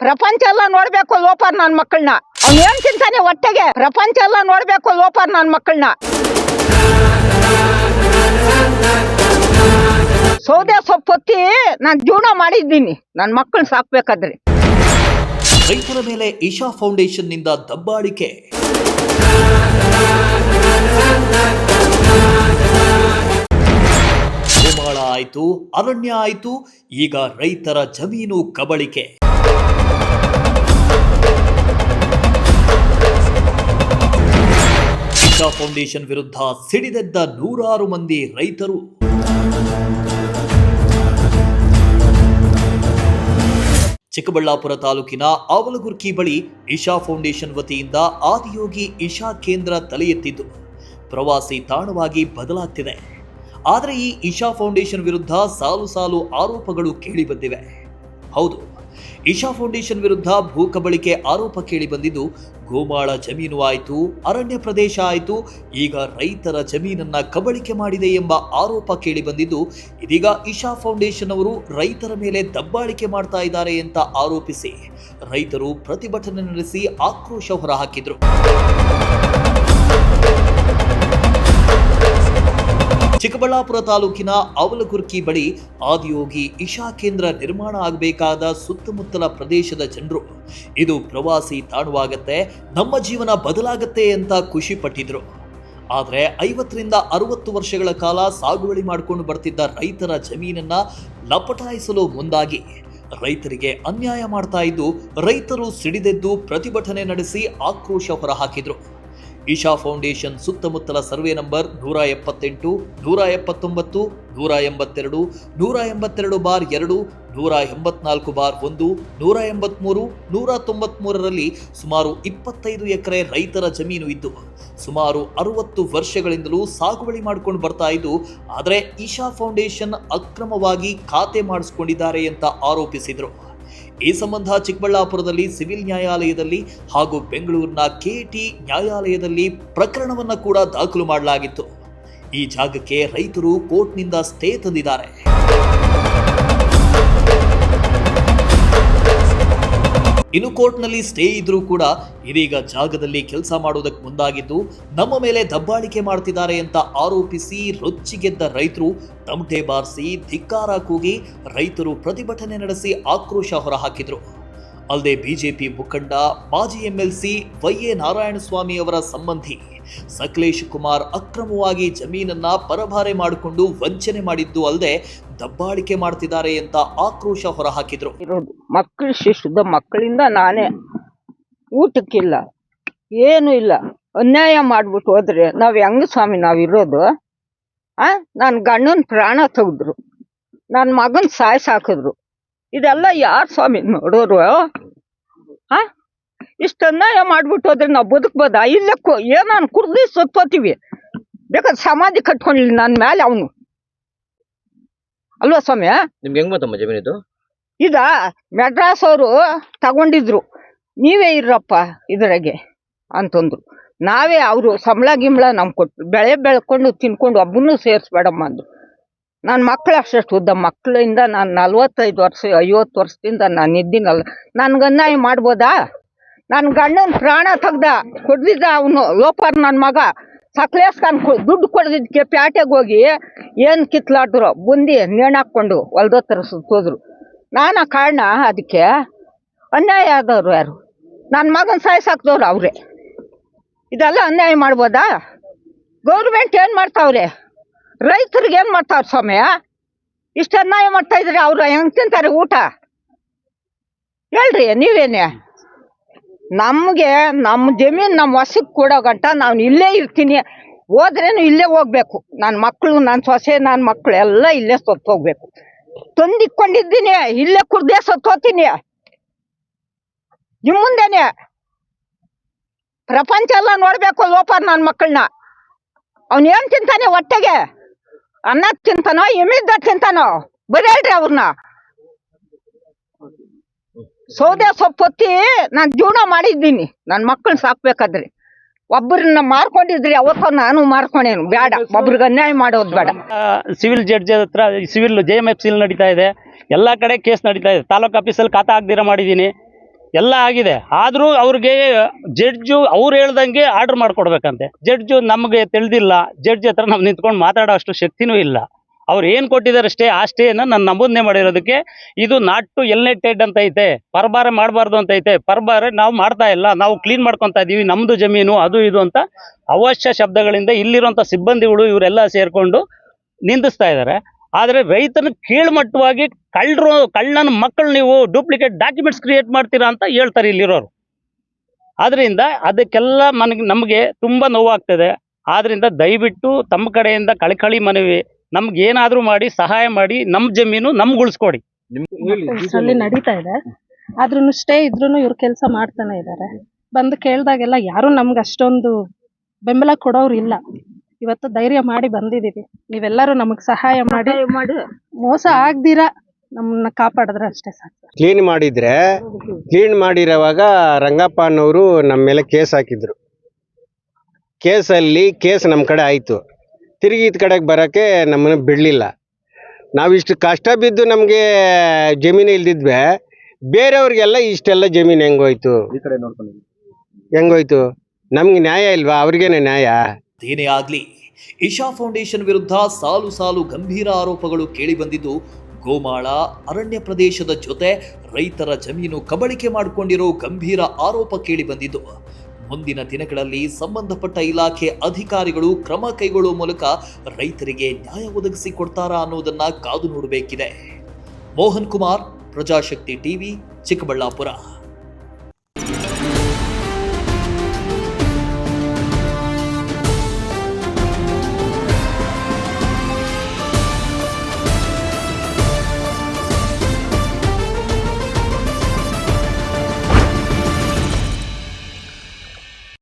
ಪ್ರಪಂಚ ಎಲ್ಲ ನೋಡ್ಬೇಕು ಲೋಪರ್ ನನ್ನ ಮಕ್ಕಳನ್ನ. ಅವ್ನು ಏನ್ ತಿಂತಾನೆ ಹೊಟ್ಟೆಗೆ? ಪ್ರಪಂಚ ಎಲ್ಲ ನೋಡ್ಬೇಕು ಲೋಪರ್ ನನ್ನ ಮಕ್ಕಳನ್ನ. ಸೌದೆ ಸೊಪ್ಪು ಹೊತ್ತಿ ನಾನು ಜೀವನ ಮಾಡಿದ್ದೀನಿ ನನ್ನ ಮಕ್ಕಳನ್ನ ಸಾಕ್ಬೇಕಾದ್ರೆ. ರೈತರ ಮೇಲೆ ಇಶಾ ಫೌಂಡೇಶನ್ ನಿಂದ ದಬ್ಬಾಳಿಕೆ. ಗೋಮಾಳ ಆಯ್ತು, ಅರಣ್ಯ ಆಯ್ತು, ಈಗ ರೈತರ ಜಮೀನು ಕಬಳಿಕೆ. ಇಶಾ ಫೌಂಡೇಶನ್ ವಿರುದ್ಧ ಸಿಡಿದೆದ್ದ ನೂರಾರು ಮಂದಿ ರೈತರು. ಚಿಕ್ಕಬಳ್ಳಾಪುರ ತಾಲೂಕಿನ ಅವಲಗುರ್ಕಿ ಬಳಿ ಇಶಾ ಫೌಂಡೇಶನ್ ವತಿಯಿಂದ ಆದಿಯೋಗಿ ಇಶಾ ಕೇಂದ್ರ ತಲೆ ಎತ್ತಿದ್ದು ಪ್ರವಾಸಿ ತಾಣವಾಗಿ ಬದಲಾಗ್ತಿದೆ. ಆದರೆ ಈ ಇಶಾ ಫೌಂಡೇಶನ್ ವಿರುದ್ಧ ಸಾಲು ಸಾಲು ಆರೋಪಗಳು ಕೇಳಿಬಂದಿವೆ. ಹೌದು, ಇಶಾ ಫೌಂಡೇಶನ್ ವಿರುದ್ಧ ಭೂ ಕಬಳಿಕೆ ಆರೋಪ ಕೇಳಿಬಂದಿದ್ದು ಗೋಮಾಳ ಜಮೀನು ಆಯಿತು, ಅರಣ್ಯ ಪ್ರದೇಶ ಆಯಿತು, ಈಗ ರೈತರ ಜಮೀನನ್ನ ಕಬಳಿಕೆ ಮಾಡಿದೆ ಎಂಬ ಆರೋಪ ಕೇಳಿಬಂದಿದ್ದು ಇದೀಗ ಇಶಾ ಫೌಂಡೇಶನ್ ಅವರು ರೈತರ ಮೇಲೆ ದಬ್ಬಾಳಿಕೆ ಮಾಡ್ತಾ ಇದ್ದಾರೆ ಅಂತ ಆರೋಪಿಸಿ ರೈತರು ಪ್ರತಿಭಟನೆ ನಡೆಸಿ ಆಕ್ರೋಶ ಹೊರಹಾಕಿದ್ರು. ಚಿಕ್ಕಬಳ್ಳಾಪುರ ತಾಲೂಕಿನ ಅವಲಗುರ್ಕಿ ಬಳಿ ಆದಿಯೋಗಿ ಇಶಾ ಕೇಂದ್ರ ನಿರ್ಮಾಣ ಆಗಬೇಕಾದ ಸುತ್ತಮುತ್ತಲ ಪ್ರದೇಶದ ಜನರು ಇದು ಪ್ರವಾಸಿ ತಾಣವಾಗತ್ತೆ, ನಮ್ಮ ಜೀವನ ಬದಲಾಗತ್ತೆ ಅಂತ ಖುಷಿ ಪಟ್ಟಿದ್ರು. ಆದರೆ 50ರಿಂದ 60 ವರ್ಷಗಳ ಕಾಲ ಸಾಗುವಳಿ ಮಾಡಿಕೊಂಡು ಬರ್ತಿದ್ದ ರೈತರ ಜಮೀನನ್ನ ಲಪಟಾಯಿಸಲು ಮುಂದಾಗಿ ರೈತರಿಗೆ ಅನ್ಯಾಯ ಮಾಡ್ತಾ ಇದ್ದು ರೈತರು ಸಿಡಿದೆದ್ದು ಪ್ರತಿಭಟನೆ ನಡೆಸಿ ಆಕ್ರೋಶ ಹೊರಹಾಕಿದ್ರು. ಇಶಾ ಫೌಂಡೇಶನ್ ಸುತ್ತಮುತ್ತಲ ಸರ್ವೆ ನಂಬರ್ 178, 179, 182, 182/2, 184/1, 183, 193ರಲ್ಲಿ ಸುಮಾರು 25 ಎಕರೆ ರೈತರ ಜಮೀನು ಇದ್ದು ಸುಮಾರು 60 ವರ್ಷಗಳಿಂದಲೂ ಸಾಗುವಳಿ ಮಾಡಿಕೊಂಡು ಬರ್ತಾ ಇದ್ದು, ಆದರೆ ಇಶಾ ಫೌಂಡೇಶನ್ ಅಕ್ರಮವಾಗಿ ಖಾತೆ ಮಾಡಿಸಿಕೊಂಡಿದ್ದಾರೆ ಅಂತ ಆರೋಪಿಸಿದರು. ಈ ಸಂಬಂಧ ಚಿಕ್ಕಬಳ್ಳಾಪುರದಲ್ಲಿ ಸಿವಿಲ್ ನ್ಯಾಯಾಲಯದಲ್ಲಿ ಹಾಗೂ ಬೆಂಗಳೂರಿನ ಕೆಟಿ ನ್ಯಾಯಾಲಯದಲ್ಲಿ ಪ್ರಕರಣವನ್ನು ಕೂಡ ದಾಖಲು ಮಾಡಲಾಗಿತ್ತು. ಈ ಜಾಗಕ್ಕೆ ರೈತರು ಕೋರ್ಟ್ನಿಂದ ಸ್ಟೇ ತಂದಿದ್ದಾರೆ. ಇನ್ನು ಕೋರ್ಟ್ನಲ್ಲಿ ಸ್ಟೇ ಇದ್ರೂ ಕೂಡ ಇದೀಗ ಜಾಗದಲ್ಲಿ ಕೆಲಸ ಮಾಡೋದಕ್ಕೆ ಮುಂದಾಗಿದ್ದು ನಮ್ಮ ಮೇಲೆ ದಬ್ಬಾಳಿಕೆ ಮಾಡ್ತಿದ್ದಾರೆ ಅಂತ ಆರೋಪಿಸಿ ರೊಚ್ಚಿಗೆದ್ದ ರೈತರು ತಮಟೆ ಬಾರಿಸಿ ಧಿಕ್ಕಾರ ಕೂಗಿ ರೈತರು ಪ್ರತಿಭಟನೆ ನಡೆಸಿ ಆಕ್ರೋಶ ಹೊರಹಾಕಿದ್ರು. ಅಲ್ಲದೆ ಬಿಜೆಪಿ ಮುಖಂಡ ಮಾಜಿ ಎಂಎಲ್ಸಿ ವೈ.ಎ. ನಾರಾಯಣಸ್ವಾಮಿ ಅವರ ಸಂಬಂಧಿ ಸಕಲೇಶ್ ಕುಮಾರ್ ಅಕ್ರಮವಾಗಿ ಜಮೀನನ್ನ ಪರಭಾರೆ ಮಾಡಿಕೊಂಡು ವಂಚನೆ ಮಾಡಿದ್ದು ಅಲ್ಲದೆ ದಬ್ಬಾಳಿಕೆ ಮಾಡ್ತಿದ್ದಾರೆ ಅಂತ ಆಕ್ರೋಶ ಹೊರಹಾಕಿದ್ರು. ಮಕ್ಕಳು ಶಿಶುದ ಮಕ್ಕಳಿಂದ ನಾನೇ ಊಟಕ್ಕಿಲ್ಲ, ಏನು ಇಲ್ಲ, ಅನ್ಯಾಯ ಮಾಡ್ಬಿಟ್ಟು ಹೋದ್ರೆ ನಾವ್ ಹೆಂಗ ಸ್ವಾಮಿ ನಾವಿರೋದು? ನನ್ನ ಗಂಡನ ಪ್ರಾಣ ತೆಗೆದ್ರು, ನನ್ನ ಮಗನ್ ಸಾಕಿದ್ರು. ಇದೆಲ್ಲ ಯಾರು ಸ್ವಾಮಿ ನೋಡೋರು? ಇಷ್ಟ ಅನ್ಯಾಯ ಮಾಡ್ಬಿಟ್ಟು ಹೋದ್ರೆ ನಾವು ಬದುಕ್ಬೋದಾ? ಇಲ್ಲ, ಏನಾನು ಕುಡ್ದು ಸತ್ಕೋತೀವಿ. ಬೇಕಾದ್ರೆ ಸಮಾಧಿ ಕಟ್ಕೊಂಡಿಲ್ಲ ನನ್ನ ಮೇಲೆ ಅವನು, ಅಲ್ವಾ ಸ್ವಾಮಿ? ನಿಮ್ಗೆ ಹೆಂಗ್ ಗೊತ್ತಮ್ಮ ಜಮೀನಿದು? ಇದ ಮೆಡ್ರಾಸ್ ಅವರು ತಗೊಂಡಿದ್ರು, ನೀವೇ ಇರ್ರಪ್ಪ ಇದ್ರಾಗೆ ಅಂತಂದ್ರು. ನಾವೇ ಅವರು ಸಂಬಳ ಗಿಂಬಳ ನಮ್ಗೆ ಕೊಟ್ಟು ಬೆಳೆ ಬೆಳ್ಕೊಂಡು ತಿನ್ಕೊಂಡು ಒಬ್ಬನೂ ಸೇರಿಸ್ಬೇಡಮ್ಮ ಅಂದ್ರು. ನನ್ನ ಮಕ್ಕಳು ಅಷ್ಟು ಉದ್ದ ಮಕ್ಕಳಿಂದ ನಾನು 45 ವರ್ಷ 50 ವರ್ಷದಿಂದ ನಾನು ಇದ್ದೀನಲ್ಲ, ನನ್ಗೆ ಅನ್ಯಾಯ ಮಾಡ್ಬೋದಾ? ನನ್ನ ಗಂಡನ ಪ್ರಾಣ ತೆಗ್ದ ಕೊಡ್ದಿದ್ದ ಅವನು ಲೋಪರ್ ನನ್ನ ಮಗ ಸಕ್ಲೇಸ್ಕನ್ ದುಡ್ಡು ಕೊಡ್ದಿದ್ದಕ್ಕೆ ಪ್ಯಾಟೆಗೆ ಹೋಗಿ ಏನು ಕಿತ್ಲಾಡಿದ್ರು, ಬುಂದಿ ನೇಣಾಕೊಂಡು ಹೊಲ್ದತ್ರ ಸುತ್ತೋದ್ರು. ನಾನಾ ಕಾರಣ ಅದಕ್ಕೆ? ಅನ್ಯಾಯ ಆದವ್ರು ಯಾರು? ನನ್ನ ಮಗನ ಸಾಯ್ಸಾಕ್ದವ್ರು ಅವರೇ. ಇದೆಲ್ಲ ಅನ್ಯಾಯ ಮಾಡ್ಬೋದಾ? ಗೌರ್ಮೆಂಟ್ ಏನು ಮಾಡ್ತಾವ್ರೆ? ರೈತರಿಗೆ ಏನು ಮಾಡ್ತಾವ್ರೆ ಸ್ವಾಮಿ? ಇಷ್ಟು ಅನ್ಯಾಯ ಮಾಡ್ತಾ ಇದ್ರೆ ಅವ್ರು ಹೆಂಗೆ ತಿಂತಾರೆ ಊಟ? ಹೇಳ್ರಿ ನೀವೇನೆ. ನಮಗೆ ನಮ್ಮ ಜಮೀನು ನಮ್ಮ ವಶಕ್ಕೆ ಕೊಡೋ ಗಂಟ ನಾನು ಇಲ್ಲೇ ಇರ್ತೀನಿ, ಹೋದ್ರೇನು ಇಲ್ಲೇ ಹೋಗ್ಬೇಕು. ನನ್ನ ಮಕ್ಕಳು, ನನ್ನ ಸೊಸೆ, ನನ್ನ ಮಕ್ಕಳು ಎಲ್ಲ ಇಲ್ಲೇ ಸತ್ತು ಹೋಗ್ಬೇಕು. ತಂದಿಕ್ಕೊಂಡಿದ್ದೀನಿ, ಇಲ್ಲೇ ಕುಡ್ದೇ ಸತ್ತು ಹೋಗ್ತೀನಿ ನಿಮ್ಮ ಮುಂದೆನೆ. ಪ್ರಪಂಚ ಎಲ್ಲ ನೋಡ್ಬೇಕು ಲೋಪರ್ ನನ್ನ ಮಕ್ಕಳನ್ನ. ಅವ್ನು ಏನ್ ತಿಂತಾನೆ ಹೊಟ್ಟೆಗೆ? ಅನ್ನ ತಿಂತಾನೋ ಎಮ್ಮಿದ್ದ ತಿಂತಾನೋ? ಬರೇಳ್ರಿ ಅವ್ರನ್ನ. ಸೌದೆ ಸೊಪ್ಪು ಹೊತ್ತಿ ನಾನು ಜೀವನ ಮಾಡಿದ್ದೀನಿ ನನ್ನ ಮಕ್ಕಳನ್ನ ಸಾಕ್ಬೇಕಾದ್ರೆ. ಒಬ್ಬರನ್ನ ಮಾರ್ಕೊಂಡಿದ್ರಿ ಅವತ್ತು ನಾನು ಮಾರ್ಕೊಂಡೇನು, ಬೇಡ. ಒಬ್ರಿಗೆ ಅನ್ಯಾಯ ಮಾಡೋದು ಬೇಡ. ಸಿವಿಲ್ ಜಡ್ಜ್ ಹತ್ರ ಸಿವಿಲ್ JMFC ನಡೀತಾ ಇದೆ, ಎಲ್ಲ ಕಡೆ ಕೇಸ್ ನಡೀತಾ ಇದೆ. ತಾಲೂಕು ಆಫೀಸಲ್ಲಿ ಖಾತಾ ಹಾಕ್ದಿರ ಮಾಡಿದ್ದೀನಿ. ಎಲ್ಲ ಆಗಿದೆ. ಆದರೂ ಅವ್ರಿಗೆ ಜಡ್ಜು ಅವ್ರು ಹೇಳ್ದಂಗೆ ಆರ್ಡರ್ ಮಾಡ್ಕೊಡ್ಬೇಕಂತೆ. ಜಡ್ಜು ನಮಗೆ ತಿಳಿದಿಲ್ಲ, ಜಡ್ಜ್ ಹತ್ರ ನಾವು ನಿಂತ್ಕೊಂಡು ಮಾತಾಡೋ ಅಷ್ಟು ಶಕ್ತಿನೂ ಇಲ್ಲ. ಅವ್ರು ಏನು ಕೊಟ್ಟಿದ್ದಾರೆ ಸ್ಟೇ, ಆ ಸ್ಟೇನ ನಾನು ನಮೂದನೆ ಮಾಡಿರೋದಕ್ಕೆ ಇದು ನಾಟ್ ಟು ಎಲ್ನೆಟೆಡ್ ಅಂತ ಐತೆ, ಪರಬಾರೆ ಮಾಡಬಾರ್ದು ಅಂತ ಐತೆ. ಪರಬಾರೆ ನಾವು ಮಾಡ್ತಾ ಇಲ್ಲ, ನಾವು ಕ್ಲೀನ್ ಮಾಡ್ಕೊತಾ ಇದೀವಿ, ನಮ್ಮದು ಜಮೀನು ಅದು ಇದು ಅಂತ ಅವಶ್ಯ ಶಬ್ದಗಳಿಂದ ಇಲ್ಲಿರುವಂಥ ಸಿಬ್ಬಂದಿಗಳು ಇವರೆಲ್ಲ ಸೇರಿಕೊಂಡು ನಿಂದಿಸ್ತಾ ಇದ್ದಾರೆ. ಆದರೆ ರೈತನ ಕೀಳ್ಮಟ್ಟವಾಗಿ ಕಳ್ಳನ ಮಕ್ಕಳು ನೀವು ಡೂಪ್ಲಿಕೇಟ್ ಡಾಕ್ಯುಮೆಂಟ್ಸ್ ಕ್ರಿಯೇಟ್ ಮಾಡ್ತೀರಾ ಅಂತ ಹೇಳ್ತಾರೆ ಇಲ್ಲಿರೋರು. ಆದ್ರಿಂದ ಅದಕ್ಕೆಲ್ಲ ನಮಗೆ ತುಂಬ ನೋವಾಗ್ತದೆ. ಆದ್ರಿಂದ ದಯವಿಟ್ಟು ತಮ್ಮ ಕಡೆಯಿಂದ ಕಳಕಳಿ ಮನವಿ, ನಮ್ಗೆ ಏನಾದರೂ ಮಾಡಿ ಸಹಾಯ ಮಾಡಿ, ನಮ್ಮ ಜಮೀನು ನಮ್ಗೆ ಉಳಿಸ್ಕೊಡಿ. ಹೆಸರಲ್ಲಿ ನಡೀತಾ ಇದೆ, ಆದ್ರೂ ಸ್ಟೇ ಇದ್ರೂ ಇವ್ರು ಕೆಲಸ ಮಾಡ್ತಾನೆ ಇದ್ದಾರೆ. ಬಂದು ಕೇಳಿದಾಗೆಲ್ಲ ಯಾರು ನಮ್ಗೆ ಅಷ್ಟೊಂದು ಬೆಂಬಲ ಕೊಡೋರು ಇಲ್ಲ. ಇವತ್ತು ಧೈರ್ಯ ಮಾಡಿ ಬಂದಿದ್ದೀವಿ, ನೀವೆಲ್ಲರೂ ನಮಗೆ ಸಹಾಯ ಮಾಡಿ ಮೋಸ ಆಗ್ದಿರ ನಮ್ಮನ್ನ ಕಾಪಾಡಿದ್ರೆ ಅಷ್ಟೇ ಸಾಕು. ಕ್ಲೀನ್ ಮಾಡಿರೋವಾಗ ರಂಗಪ್ಪ ಅನ್ನೋರು ನಮ್ಮ ಮೇಲೆ ಕೇಸ್ ಹಾಕಿದ್ರು. ಕೇಸ್ ನಮ್ಮ ಕಡೆ ಆಯಿತು. ತಿರುಗಿ ಇದ್ ಕಡೆಗೆ ಬರೋಕ್ಕೆ ನಮ್ಮನ್ನು ಬಿಡಲಿಲ್ಲ. ನಾವಿಷ್ಟು ಕಷ್ಟ ಬಿದ್ದು ನಮಗೆ ಜಮೀನು ಇಲ್ದಿದ್ವೆ, ಬೇರೆಯವ್ರಿಗೆಲ್ಲ ಇಷ್ಟೆಲ್ಲ ಜಮೀನು ಹೆಂಗೋಯ್ತು? ನಮ್ಗೆ ನ್ಯಾಯ ಇಲ್ವಾ? ಅವ್ರಿಗೇನೆ ನ್ಯಾಯ? ಏನೇ ಆಗ್ಲಿ, ಇಶಾ ಫೌಂಡೇಶನ್ ವಿರುದ್ಧ ಸಾಲು ಸಾಲು ಗಂಭೀರ ಆರೋಪಗಳು ಕೇಳಿಬಂದಿದ್ದು, ಗೋಮಾಳ ಅರಣ್ಯ ಪ್ರದೇಶದ ಜೊತೆ ರೈತರ ಜಮೀನು ಕಬಳಿಕೆ ಮಾಡಿಕೊಂಡಿರೋ ಗಂಭೀರ ಆರೋಪ ಕೇಳಿಬಂದಿದ್ದು, ಮುಂದಿನ ದಿನಗಳಲ್ಲಿ ಸಂಬಂಧಪಟ್ಟ ಇಲಾಖೆ ಅಧಿಕಾರಿಗಳು ಕ್ರಮ ಕೈಗೊಳ್ಳುವ ಮೂಲಕ ರೈತರಿಗೆ ನ್ಯಾಯ ಒದಗಿಸಿಕೊಡ್ತಾರಾ ಅನ್ನೋದನ್ನ ಕಾದು ನೋಡಬೇಕಿದೆ. ಮೋಹನ್ ಕುಮಾರ್, ಪ್ರಜಾಶಕ್ತಿ ಟಿವಿ, ಚಿಕ್ಕಬಳ್ಳಾಪುರ.